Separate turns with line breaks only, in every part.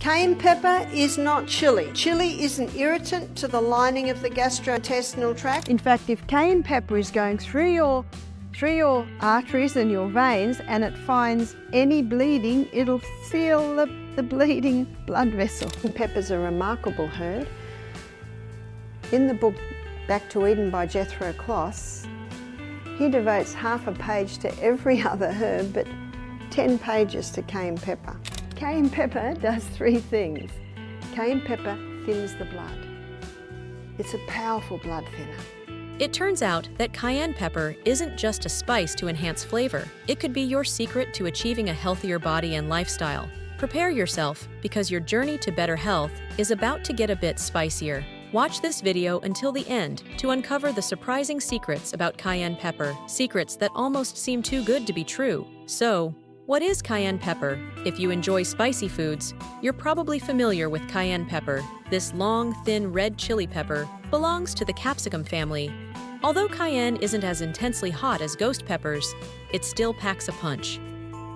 Cayenne pepper is not chili. Chili is an irritant to the lining of the gastrointestinal tract.
In fact, if cayenne pepper is going through your arteries and your veins and it finds any bleeding, it'll seal the bleeding blood vessel.
Pepper's a remarkable herb. In the book Back to Eden by Jethro Kloss, he devotes half a page to every other herb, but 10 pages to cayenne pepper. Cayenne pepper does 3 things. Cayenne pepper thins the blood. It's a powerful blood thinner.
It turns out that cayenne pepper isn't just a spice to enhance flavor. It could be your secret to achieving a healthier body and lifestyle. Prepare yourself, because your journey to better health is about to get a bit spicier. Watch this video until the end to uncover the surprising secrets about cayenne pepper, secrets that almost seem too good to be true. So, what is cayenne pepper? If you enjoy spicy foods, you're probably familiar with cayenne pepper. This long, thin red chili pepper belongs to the capsicum family. Although cayenne isn't as intensely hot as ghost peppers, it still packs a punch.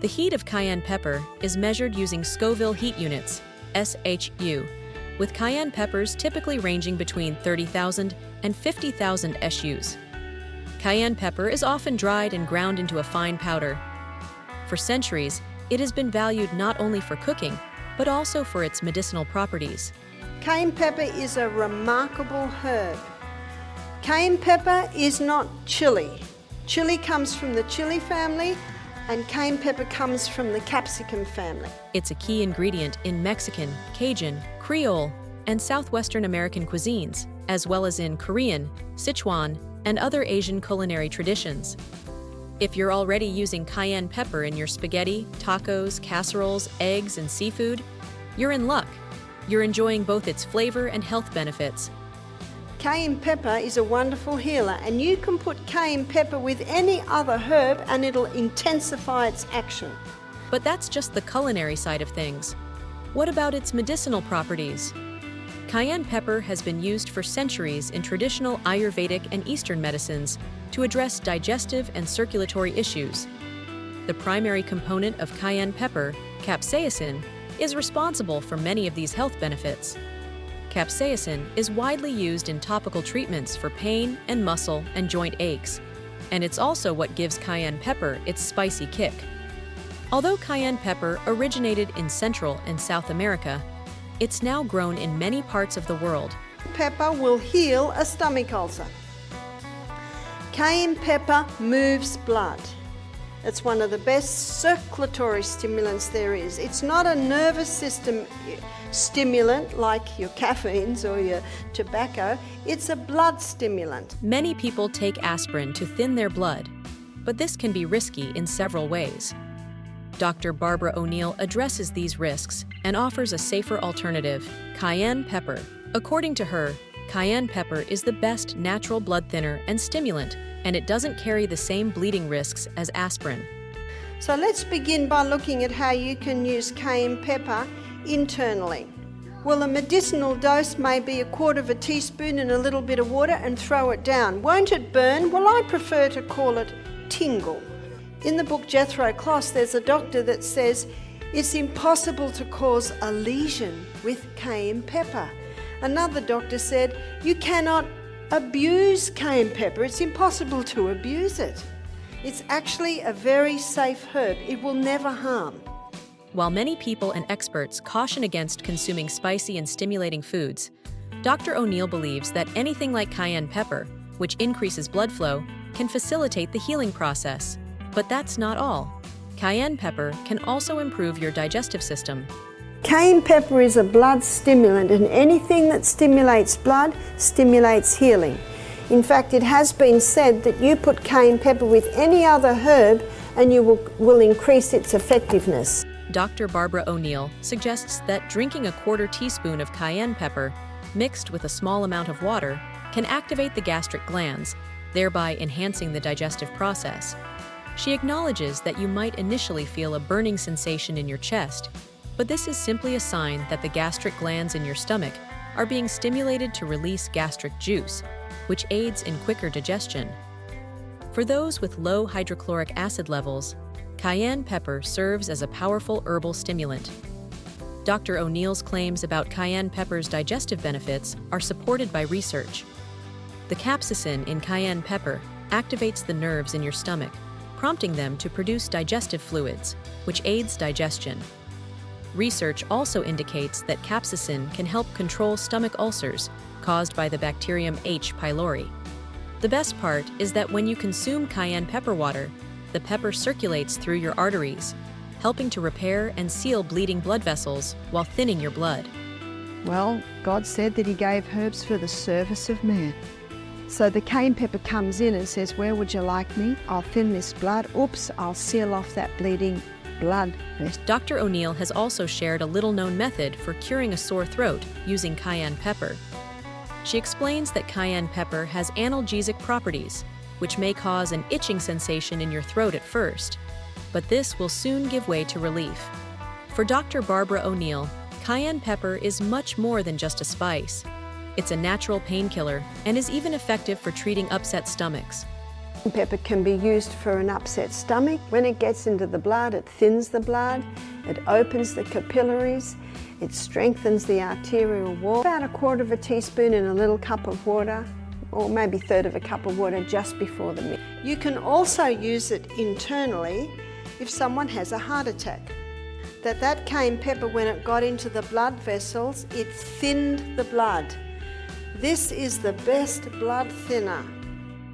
The heat of cayenne pepper is measured using Scoville heat units, SHU, with cayenne peppers typically ranging between 30,000 and 50,000 SUs. Cayenne pepper is often dried and ground into a fine powder. For centuries, it has been valued not only for cooking, but also for its medicinal properties.
Cayenne pepper is a remarkable herb. Cayenne pepper is not chili. Chili comes from the chili family, and cayenne pepper comes from the capsicum family.
It's a key ingredient in Mexican, Cajun, Creole, and Southwestern American cuisines, as well as in Korean, Sichuan, and other Asian culinary traditions. If you're already using cayenne pepper in your spaghetti, tacos, casseroles, eggs, and seafood, you're in luck. You're enjoying both its flavor and health benefits.
Cayenne pepper is a wonderful healer, and you can put cayenne pepper with any other herb and it'll intensify its action.
But that's just the culinary side of things. What about its medicinal properties? Cayenne pepper has been used for centuries in traditional Ayurvedic and Eastern medicines to address digestive and circulatory issues. The primary component of cayenne pepper, capsaicin, is responsible for many of these health benefits. Capsaicin is widely used in topical treatments for pain and muscle and joint aches, and it's also what gives cayenne pepper its spicy kick. Although cayenne pepper originated in Central and South America, it's now grown in many parts of the world.
Pepper will heal a stomach ulcer. Cayenne pepper moves blood. It's one of the best circulatory stimulants there is. It's not a nervous system stimulant like your caffeines or your tobacco. It's a blood stimulant.
Many people take aspirin to thin their blood, but this can be risky in several ways. Dr. Barbara O'Neill addresses these risks and offers a safer alternative, cayenne pepper. According to her, cayenne pepper is the best natural blood thinner and stimulant, and it doesn't carry the same bleeding risks as aspirin.
So let's begin by looking at how you can use cayenne pepper internally. Well, a medicinal dose may be 1/4 teaspoon in a little bit of water and throw it down. Won't it burn? Well, I prefer to call it tingle. In the book Jethro Kloss, there's a doctor that says it's impossible to cause a lesion with cayenne pepper. Another doctor said you cannot abuse cayenne pepper. It's impossible to abuse it. It's actually a very safe herb. It will never harm.
While many people and experts caution against consuming spicy and stimulating foods, Dr. O'Neill believes that anything like cayenne pepper, which increases blood flow, can facilitate the healing process. But that's not all. Cayenne pepper can also improve your digestive system.
Cayenne pepper is a blood stimulant, and anything that stimulates blood stimulates healing. In fact, it has been said that you put cayenne pepper with any other herb and you will increase its effectiveness.
Dr. Barbara O'Neill suggests that drinking a 1/4 teaspoon of cayenne pepper mixed with a small amount of water can activate the gastric glands, thereby enhancing the digestive process. She acknowledges that you might initially feel a burning sensation in your chest, but this is simply a sign that the gastric glands in your stomach are being stimulated to release gastric juice, which aids in quicker digestion. For those with low hydrochloric acid levels, cayenne pepper serves as a powerful herbal stimulant. Dr. O'Neill's claims about cayenne pepper's digestive benefits are supported by research. The capsaicin in cayenne pepper activates the nerves in your stomach, prompting them to produce digestive fluids, which aids digestion. Research also indicates that capsaicin can help control stomach ulcers caused by the bacterium H. pylori. The best part is that when you consume cayenne pepper water, the pepper circulates through your arteries, helping to repair and seal bleeding blood vessels while thinning your blood.
Well, God said that He gave herbs for the service of man. So the cayenne pepper comes in and says, where would you like me? I'll thin this blood. Oops, I'll seal off that bleeding blood.
Dr. O'Neill has also shared a little-known method for curing a sore throat using cayenne pepper. She explains that cayenne pepper has analgesic properties, which may cause an itching sensation in your throat at first, but this will soon give way to relief. For Dr. Barbara O'Neill, cayenne pepper is much more than just a spice. It's a natural painkiller and is even effective for treating upset stomachs.
Pepper can be used for an upset stomach. When it gets into the blood, it thins the blood, it opens the capillaries, it strengthens the arterial wall. About 1/4 teaspoon in a little cup of water, or maybe 1/3 cup of water just before the meal. You can also use it internally if someone has a heart attack. That cayenne pepper, when it got into the blood vessels, it thinned the blood. This is the best blood thinner.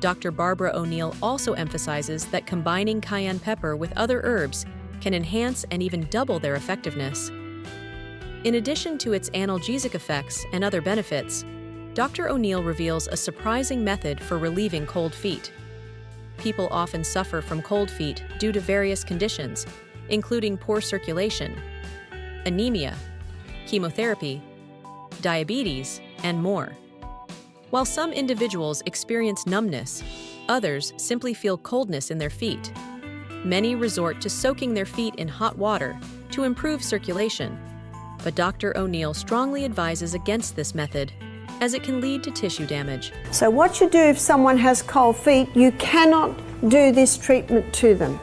Dr. Barbara O'Neill also emphasizes that combining cayenne pepper with other herbs can enhance and even double their effectiveness. In addition to its analgesic effects and other benefits, Dr. O'Neill reveals a surprising method for relieving cold feet. People often suffer from cold feet due to various conditions, including poor circulation, anemia, chemotherapy, diabetes, and more. While some individuals experience numbness, others simply feel coldness in their feet. Many resort to soaking their feet in hot water to improve circulation, but Dr. O'Neill strongly advises against this method, as it can lead to tissue damage.
So what you do if someone has cold feet, you cannot do this treatment to them.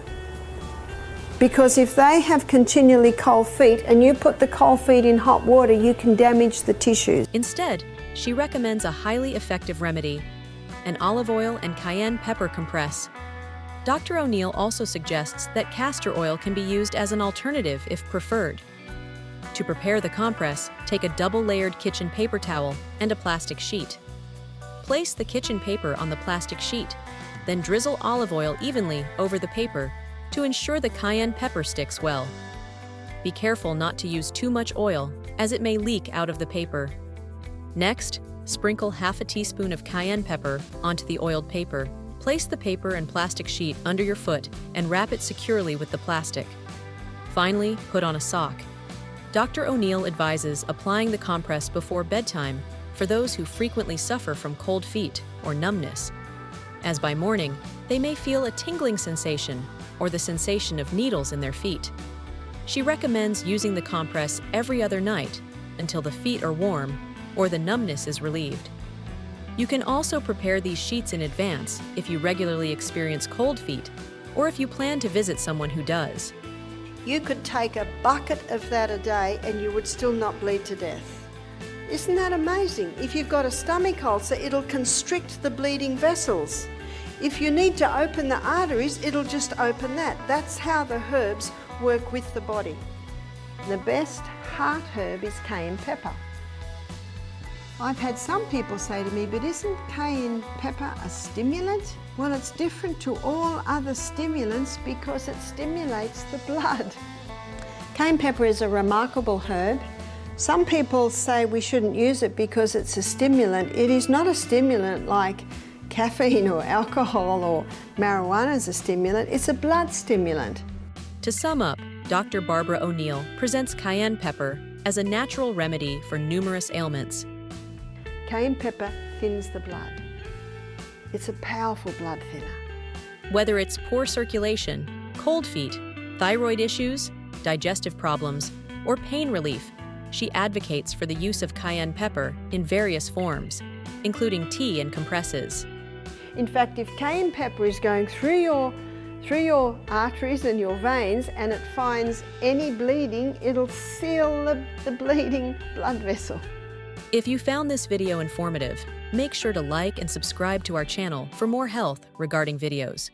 Because if they have continually cold feet and you put the cold feet in hot water, you can damage the tissues.
Instead, she recommends a highly effective remedy, an olive oil and cayenne pepper compress. Dr. O'Neill also suggests that castor oil can be used as an alternative if preferred. To prepare the compress, take a double-layered kitchen paper towel and a plastic sheet. Place the kitchen paper on the plastic sheet, then drizzle olive oil evenly over the paper to ensure the cayenne pepper sticks well. Be careful not to use too much oil, as it may leak out of the paper. Next, sprinkle 1/2 teaspoon of cayenne pepper onto the oiled paper. Place the paper and plastic sheet under your foot and wrap it securely with the plastic. Finally, put on a sock. Dr. O'Neill advises applying the compress before bedtime for those who frequently suffer from cold feet or numbness, as by morning, they may feel a tingling sensation or the sensation of needles in their feet. She recommends using the compress every other night until the feet are warm or the numbness is relieved. You can also prepare these sheets in advance if you regularly experience cold feet or if you plan to visit someone who does.
You could take a bucket of that a day and you would still not bleed to death. Isn't that amazing? If you've got a stomach ulcer, it'll constrict the bleeding vessels. If you need to open the arteries, it'll just open that. That's how the herbs work with the body. The best heart herb is cayenne pepper. I've had some people say to me, but isn't cayenne pepper a stimulant? Well, it's different to all other stimulants because it stimulates the blood. Cayenne pepper is a remarkable herb. Some people say we shouldn't use it because it's a stimulant. It is not a stimulant like caffeine or alcohol or marijuana is a stimulant. It's a blood stimulant.
To sum up, Dr. Barbara O'Neill presents cayenne pepper as a natural remedy for numerous ailments.
Cayenne pepper thins the blood. It's a powerful blood thinner.
Whether it's poor circulation, cold feet, thyroid issues, digestive problems, or pain relief, she advocates for the use of cayenne pepper in various forms, including tea and compresses.
In fact, if cayenne pepper is going through your through your arteries and your veins, and it finds any bleeding, it'll seal the bleeding blood vessel.
If you found this video informative, make sure to like and subscribe to our channel for more health regarding videos.